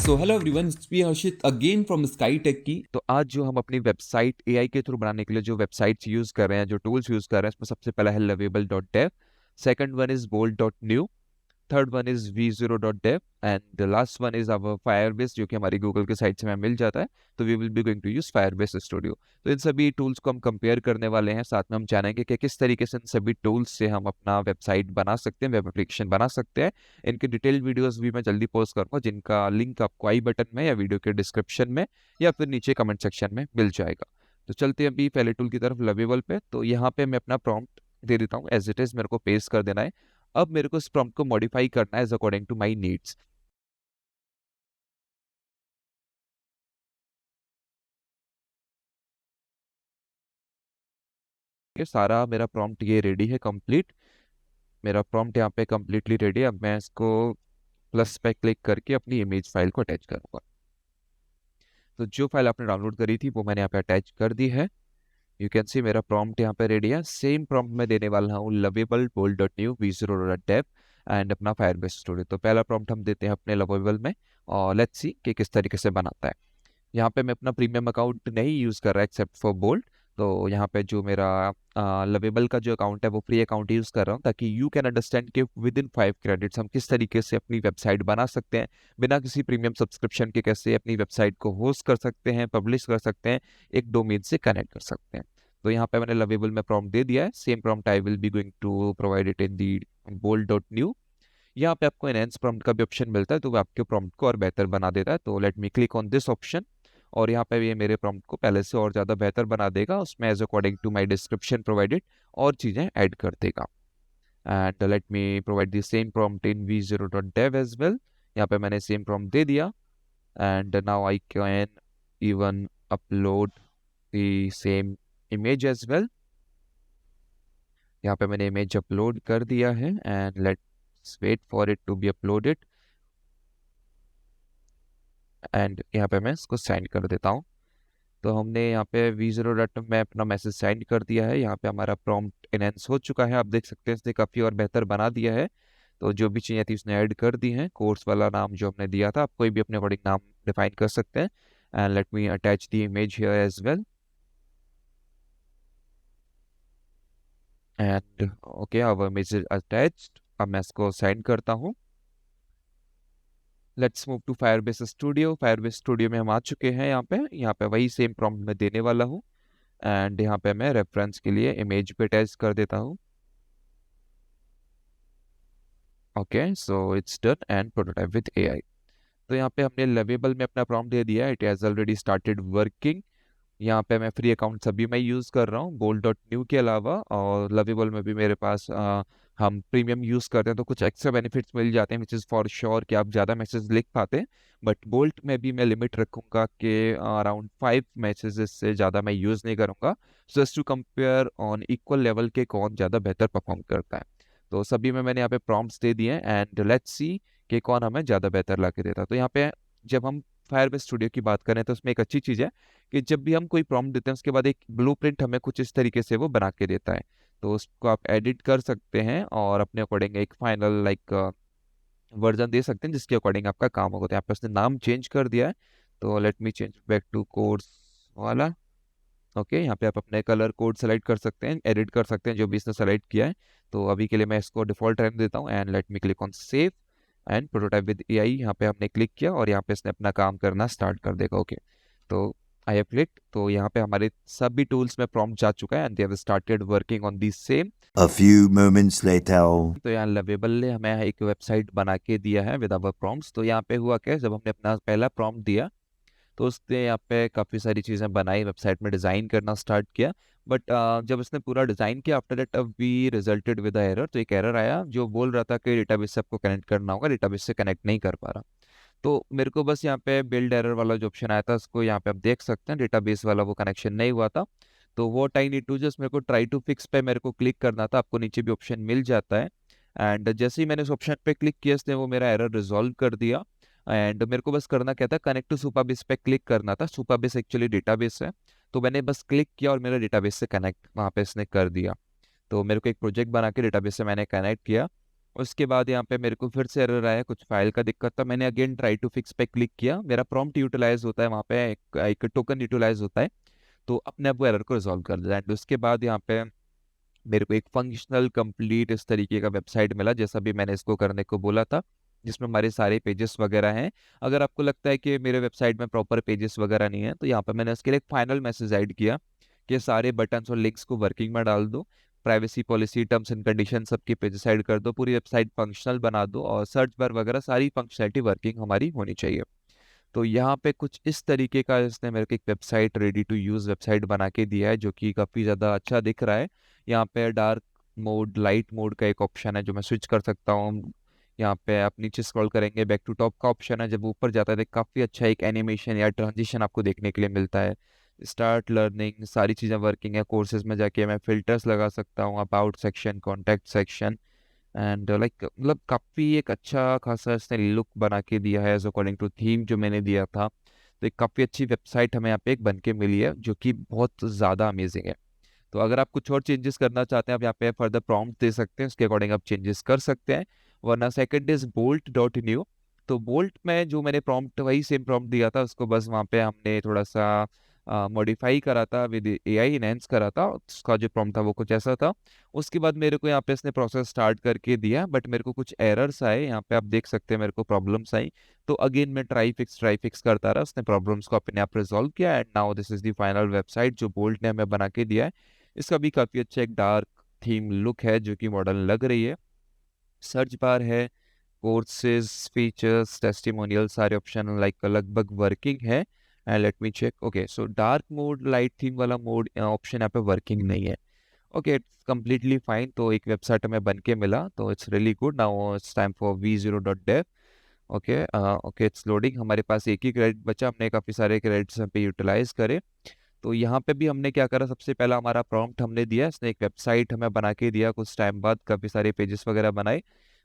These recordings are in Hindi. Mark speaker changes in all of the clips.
Speaker 1: So hello everyone, it's me Harshit again from Sky Tech की।
Speaker 2: तो आज जो हम अपनी वेबसाइट एआई के थ्रू बनाने के लिए जो वेबसाइट्स यूज कर रहे हैं, जो टूल्स यूज कर रहे हैं, उसमें सबसे पहला है lovable.dev, second one is bold.new, third one is v0.dev and the last one is our Firebase, जो कि हमारी गूगल की साइट से हमें मिल जाता है। तो we will be going to use Firebase Studio. तो इन सभी टूल्स को हम कंपेयर करने वाले हैं, साथ में हम जानेंगे कि किस तरीके से इन सभी टूल्स से हम अपना वेबसाइट बना सकते हैं, वेब एप्लीकेशन बना सकते हैं। इनके डिटेल वीडियोस भी मैं जल्दी पोस्ट करूंगा, जिनका लिंक आपको आई बटन में या वीडियो के डिस्क्रिप्शन में या फिर नीचे कमेंट सेक्शन में मिल जाएगा। तो चलते हैं अभी पहले टूल की तरफ, लवेबल पे। तो यहाँ पे मैं अपना प्रॉम्प्ट दे देता हूँ, एज इट इज मेरे को पेस्ट कर देना है। अब मेरे को इस प्रॉम्प्ट को मॉडिफाई करना है as according to my needs. ये सारा मेरा प्रॉम्प्ट ये रेडी है, कंप्लीट। मेरा प्रॉम्प्ट यहाँ पे कंप्लीटली रेडी है। अब मैं इसको प्लस पे क्लिक करके अपनी इमेज फाइल को अटैच करूंगा। तो जो फाइल आपने डाउनलोड करी थी वो मैंने यहाँ पे अटैच कर दी है। यू कैन सी मेरा प्रॉम्प्ट यहाँ पे रेडी है। सेम प्रॉम्प्ट मैं देने वाला हूँ लवेबल bold.new v0.dev एंड अपना फायरबेस स्टूडियो। तो पहला प्रॉम्प्ट हम देते हैं अपने लवेबल में, और लेट्स सी कि किस तरीके से बनाता है। यहाँ पे मैं अपना प्रीमियम अकाउंट नहीं यूज़ कर रहा एक्सेप्ट फॉर बोल्ड। तो यहाँ पे जो मेरा लवेबल का जो अकाउंट है वो फ्री अकाउंट यूज़ कर रहा हूँ, ताकि यू कैन अंडरस्टैंड कि विद इन 5 क्रेडिट्स हम किस तरीके से अपनी वेबसाइट बना सकते हैं, बिना किसी प्रीमियम सब्सक्रिप्शन के कैसे अपनी वेबसाइट को होस्ट कर सकते हैं, पब्लिश कर सकते हैं, एक डोमेन से कनेक्ट कर सकते हैं। तो यहाँ पे मैंने लवेबल में प्रॉम्प्ट दे दिया है। Same prompt I will be going to provide it in the bold.new। यहाँ पे आपको एनहेंस प्रॉम्प्ट का भी ऑप्शन मिलता है, तो वो आपके प्रॉम्प्ट को और बेहतर बना देता है। तो let me click on this option, और यहाँ पे ये मेरे प्रॉम्प्ट को पहले से और ज़्यादा बेहतर बना देगा। उसमें as according to my description provided और चीज़ें ऐड कर देगा। And let me provide the same prompt in v0.dev as well. यहाँ पे मैंने सेम प्रॉम्प्ट दे दिया, and now I can even upload the same image as well. यहाँ पे मैंने इमेज अपलोड कर दिया है, and let's wait for it to be uploaded. And यहाँ पे मैं इसको सेंड कर देता हूँ। तो हमने यहाँ पे v0 में अपना मैसेज सेंड कर दिया है। यहाँ पे हमारा प्रॉम्प्ट एनहेंस हो चुका है, आप देख सकते हैं इसने काफ़ी और बेहतर बना दिया है। तो जो भी चीज़ें थी उसने ऐड कर दी हैं। कोर्स वाला नाम जो हमने दिया था, आप कोई भी अपने अकॉर्डिंग नाम डिफाइन कर सकते हैं। And let me attach the image here as well. And okay, अब इमेज अटैच्ड। अब मैं इसको सेंड करता हूँ। Let's move to Firebase Studio. Firebase Studio में हम आ चुके हैं। यहाँ पे वही सेम प्रॉम्प्ट मैं देने वाला हूँ, एंड यहाँ पे मैं रेफरेंस के लिए इमेज पे अटैच कर देता हूँ। Okay, so it's done and prototype with AI. तो यहाँ पे हमने लवेबल में अपना प्रॉम्प्ट दे दिया है, it has already started working. यहाँ पे मैं फ्री अकाउंट सभी मैं यूज़ कर रहा हूँ bold.new के अलावा, और लवेबल में भी मेरे पास हम प्रीमियम यूज़ करते हैं तो कुछ एक्स्ट्रा बेनिफिट्स मिल जाते हैं, विच इज़ फॉर श्योर कि आप ज़्यादा मैसेज लिख पाते हैं। बट बोल्ट में भी मैं लिमिट रखूँगा कि अराउंड 5 मैसेजेस से ज़्यादा मैं यूज़ नहीं करूँगा, just to compare on equal level के कौन ज़्यादा बेहतर परफॉर्म करता है। तो सभी में मैंने यहाँ पे प्रॉम्प्ट्स दे दिए हैं, एंड लेट्स सी कि कौन हमें ज़्यादा बेहतर ला के देता है। तो यहाँ पे जब हम फायरबेस स्टूडियो की बात करें तो उसमें एक अच्छी चीज़ है कि जब भी हम कोई प्रॉम्प्ट देते हैं उसके बाद एक ब्लूप्रिंट हमें कुछ इस तरीके से वो बना के देता है। तो उसको आप एडिट कर सकते हैं और अपने अकॉर्डिंग एक फाइनल लाइक वर्जन दे सकते हैं जिसके अकॉर्डिंग आपका काम होगा। तो यहाँ पे उसने नाम चेंज कर दिया है, तो let me change back to course वाला। ओके, यहाँ पे आप अपने कलर कोड सेलेक्ट कर सकते हैं, एडिट कर सकते हैं जो भी इसने सेलेक्ट किया है। तो अभी के लिए मैं इसको डिफॉल्ट रहने देता हूँ, and let me click on save and prototype with AI. यहाँ पे हमने क्लिक किया और यहाँ पे इसने अपना काम करना स्टार्ट कर देगा। ओके, तो आई हैव क्लिक। तो यहाँ पे हमारे सभी टूल्स में प्रॉम्प्ट जा चुका है, and they have started working on the same.
Speaker 3: A few moments later.
Speaker 2: तो यहाँ लवेबल ने हमें एक वेबसाइट बना के दिया है विद आवर प्रॉम्प्ट्स। तो यहाँ पे हुआ क्या, जब हमने अपना पहला प्रॉम्प्ट दिया तो उसने यहाँ पे काफ़ी सारी चीज़ें बनाई, वेबसाइट में डिज़ाइन करना स्टार्ट किया। बट जब उसने पूरा डिज़ाइन किया, आफ्टर दैट अब we resulted with a error. तो एक एरर आया जो बोल रहा था कि डेटाबेस से आपको कनेक्ट करना होगा, डेटाबेस से कनेक्ट नहीं कर पा रहा। तो मेरे को बस यहाँ पे बिल्ड एरर वाला जो ऑप्शन आया था उसको यहाँ पे आप देख सकते हैं, डेटाबेस वाला वो कनेक्शन नहीं हुआ था। तो वो आई नीड टू जस्ट मेरे को ट्राई टू फिक्स पे मेरे को क्लिक करना था। आपको नीचे भी ऑप्शन मिल जाता है, एंड जैसे ही मैंने उस ऑप्शन पे क्लिक किया इसने वो मेरा एरर रिजॉल्व कर दिया। एंड मेरे को बस करना क्या था, कनेक्ट टू सुपाबेस पे क्लिक करना था। सुपाबेस एक्चुअली डेटाबेस है, तो मैंने बस क्लिक किया और मेरा डेटाबेस से कनेक्ट वहाँ पे इसने कर दिया। तो मेरे को एक प्रोजेक्ट बना के डेटाबेस से मैंने कनेक्ट किया। उसके बाद यहाँ पे मेरे को फिर से एरर आया, कुछ फाइल का दिक्कत था। मैंने अगेन ट्राई टू फिक्स पे क्लिक किया, मेरा प्रॉम्प्ट यूटिलाइज होता है वहाँ पे, एक टोकन यूटिलाइज होता है, तो अपने आप वो एरर को रिजॉल्व कर दिया। एंड उसके बाद यहाँ पे मेरे को एक फंक्शनल कंप्लीट इस तरीके का वेबसाइट मिला, जैसा भी मैंने इसको करने को बोला था, जिसमें हमारे सारे पेजेस वगैरह हैं। अगर आपको लगता है कि मेरे वेबसाइट में प्रॉपर पेजेस वगैरह नहीं है, तो यहाँ पर मैंने इसके लिए एक फाइनल मैसेज ऐड किया कि सारे बटन्स और लिंक्स को वर्किंग में डाल दो, privacy policy, terms and condition सबके पेजेस ऐड कर दो, पूरी वेबसाइट फंक्शनल बना दो, और सर्च बार वगैरह सारी फंक्शनलिटी वर्किंग हमारी होनी चाहिए। तो यहाँ पे कुछ इस तरीके का इसने मेरे को एक website, ready to use website बना के दिया है, जो कि काफ़ी ज़्यादा अच्छा दिख रहा है। यहाँ पे डार्क मोड, लाइट मोड का एक ऑप्शन है जो मैं स्विच कर सकता हूँ। यहाँ पे आप नीचे स्क्रॉल करेंगे, बैक टू टॉप का ऑप्शन है, जब ऊपर जाता है तो काफ़ी अच्छा एक एनिमेशन या ट्रांजिशन आपको देखने के लिए मिलता है। स्टार्ट लर्निंग, सारी चीज़ें वर्किंग है। कोर्सेज में जाके मैं फिल्टर्स लगा सकता हूँ, about section, contact section, and like मतलब काफ़ी एक अच्छा खासा इसने लुक बना के दिया है एज अकॉर्डिंग टू थीम जो मैंने दिया था। तो एक काफ़ी अच्छी वेबसाइट हमें यहाँ पे एक बन के मिली है, जो कि बहुत ज़्यादा अमेजिंग है। तो अगर आप कुछ और चेंजेस करना चाहते हैं, आप यहाँ पे फर्दर प्रॉम्प्ट दे सकते हैं, उसके अकॉर्डिंग आप चेंजेस कर सकते हैं। वरना second is Boltt dot new. तो बोल्ट में जो मैंने प्रॉम्प्ट, वही सेम प्रॉम्प्ट दिया था, उसको बस वहाँ पे हमने थोड़ा सा मॉडिफाई करा था, विद एआई इनहेंस करा था। उसका जो प्रॉम्प्ट था वो कुछ ऐसा था। उसके बाद मेरे को यहाँ पे इसने प्रोसेस स्टार्ट करके दिया, बट मेरे को कुछ एरर्स आए, यहाँ पे आप देख सकते हैं मेरे को प्रॉब्लम्स आई। तो अगेन मैं ट्राई फिक्स करता रहा, उसने प्रॉब्लम्स को अपने आप रिजॉल्व किया, and now this is the final website जो बोल्ट ने हमें बना के दिया है। इसका भी काफ़ी अच्छा एक डार्क थीम लुक है, जो कि मॉडर्न लग रही है। सर्च बार है, कोर्सेज, फीचर्स, टेस्टिमोनियल, सारे ऑप्शन लाइक लगभग वर्किंग है। And let me check, okay so dark mode, light theme वाला मोड ऑप्शन यहाँ पे वर्किंग नहीं है। Okay, it's completely fine. तो एक वेबसाइट हमें बन के मिला, तो it's really good. Now it's time for v0.dev। Okay okay, it's loading. हमारे पास एक ही क्रेडिट बचा, हमने काफ़ी सारे क्रेडिट्स यहाँ पे यूटिलाइज करे। तो यहाँ पे भी हमने क्या करा, सबसे पहला हमारा प्रॉम्प्ट हमने दिया, इसने एक वेबसाइट हमें बना के दिया। कुछ टाइम बाद काफ़ी सारे पेजेस वगैरह बनाए,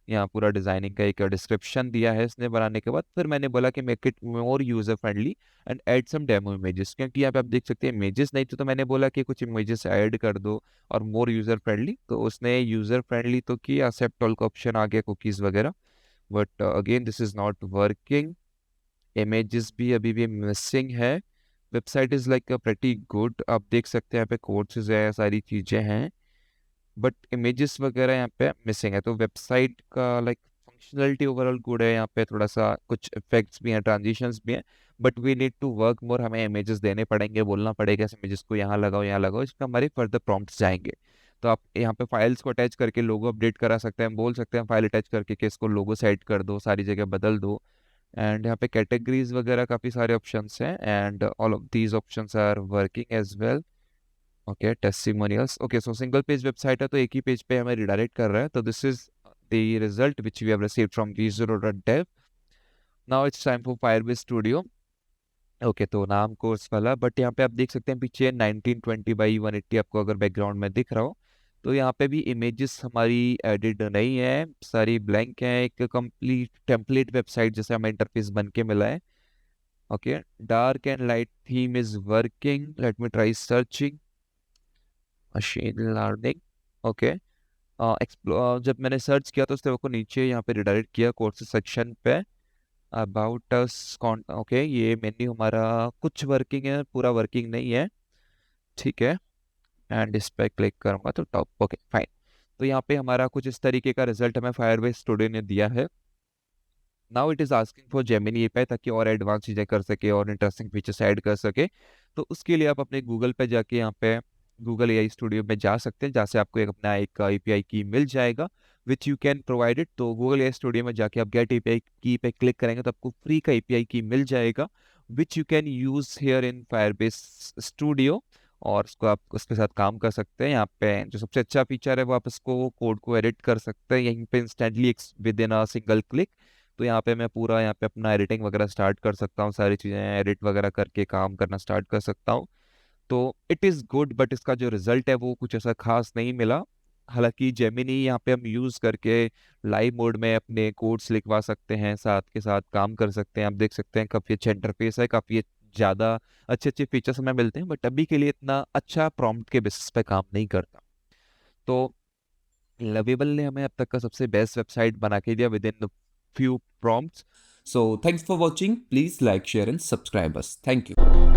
Speaker 2: यहाँ पूरा डिजाइनिंग का एक डिस्क्रिप्शन दिया है इसने बनाने के बाद। फिर मैंने बोला कि make it more user friendly and add some demo images, क्योंकि यहाँ पे आप देख सकते हैं इमेजेस नहीं थे, तो मैंने बोला कि कुछ इमेजेस ऐड कर दो और मोर यूजर फ्रेंडली। तो उसने यूजर फ्रेंडली तो किया, एक्सेप्ट ऑल का ऑप्शन आ गया, कुकीज वगैरह, but again this is not working. Images भी अभी भी मिसिंग है। Website is like pretty good, आप देख सकते हैं यहाँ पे कोर्सेज है, सारी चीज़ें हैं, बट इमेजेस वगैरह यहाँ पे मिसिंग है। तो वेबसाइट का लाइक फंक्शनलिटी ओवरऑल गुड है, यहाँ पे थोड़ा सा कुछ इफेक्ट्स भी हैं, ट्रांजिशंस भी हैं, but we need to work more. हमें इमेजेस देने पड़ेंगे, बोलना पड़ेगा इस इमेजेस को यहाँ लगाओ, यहाँ लगाओ, इसमें हमारे फर्दर प्रॉम्प्ट्स जाएंगे। तो आप यहाँ पे फाइल्स को अटैच करके लोगो अपडेट करा सकते हैं, बोल सकते हैं फाइल अटैच करके कि इसको लोगो सेट कर दो, सारी जगह बदल दो। एंड यहाँ पे कैटेगरीज वगैरह काफ़ी सारे ऑप्शंस हैं, and all of these options are working as well. Okay, testimonials, okay so single page website है, तो एक ही पेज पे हमें रिडायरेक्ट कर रहा है। तो this is the result which we have received from v0.dev। Now it's time for Firebase Studio. Okay, तो नाम कोर्स वाला, बट यहाँ पे आप देख सकते हैं पीछे 1920 by 180 आपको अगर बैकग्राउंड में दिख रहा हो, तो यहाँ पे भी इमेजेस हमारी एडिड नहीं है, सारी ब्लैंक है। एक कंप्लीट टेम्पलेट वेबसाइट जैसे हमें इंटरफेस बन के मिला है। Okay, dark and light theme is working, let me try searching, machine learning. Okay, जब मैंने सर्च किया तो उसने को नीचे यहाँ पे रिडायरेक्ट किया कोर्सेज सेक्शन पे, अबाउट अस, ओके ये मेन्यू हमारा कुछ वर्किंग है, पूरा वर्किंग नहीं है, ठीक है। एंड इस पर क्लिक करूंगा तो टॉप, ओके फाइन। तो यहाँ पे हमारा कुछ इस तरीके का रिजल्ट हमें फायरबेस स्टूडियो ने दिया है। Now it is asking for Gemini API, ताकि और एडवांस चीज़ें कर सके और इंटरेस्टिंग फीचर्स ऐड कर सके। तो उसके लिए आप अपने गूगल पे जाके यहाँ पे गूगल एआई स्टूडियो में जा सकते हैं, जहाँ से आपको एक अपना एक एपीआई की मिल जाएगा, which you can provide it. तो गूगल एआई स्टूडियो में जाके आप गेट एपीआई की पे क्लिक करेंगे तो आपको फ्री का एपीआई की मिल जाएगा, which you can use here in Firebase studio, और उसको आप उसके साथ काम कर सकते हैं। यहाँ पे जो सबसे अच्छा फीचर है वो आप इसको कोड को एडिट कर सकते हैं यहीं पे instantly with in a single click. तो यहाँ पे मैं पूरा यहाँ पे अपना एडिटिंग वगैरह स्टार्ट कर सकता हूँ, सारी चीज़ें एडिट वगैरह करके काम करना स्टार्ट कर सकता हूँ। तो इट इज़ गुड, बट इसका जो रिजल्ट है वो कुछ ऐसा खास नहीं मिला। हालांकि जेमिनी यहाँ पे हम यूज़ करके लाइव मोड में अपने कोड्स लिखवा सकते हैं, साथ के साथ काम कर सकते हैं। आप देख सकते हैं काफ़ी अच्छा इंटरफेस है, काफ़ी ज़्यादा अच्छे अच्छे फीचर्स हमें मिलते हैं, बट अभी के लिए इतना अच्छा प्रॉम्प्ट के बेसिस पे काम नहीं करता। तो लवेबल ने हमें अब तक का सबसे बेस्ट वेबसाइट बना के दिया with in few prompts.
Speaker 1: So thanks for watching. Please like, share and subscribe us. Thank you.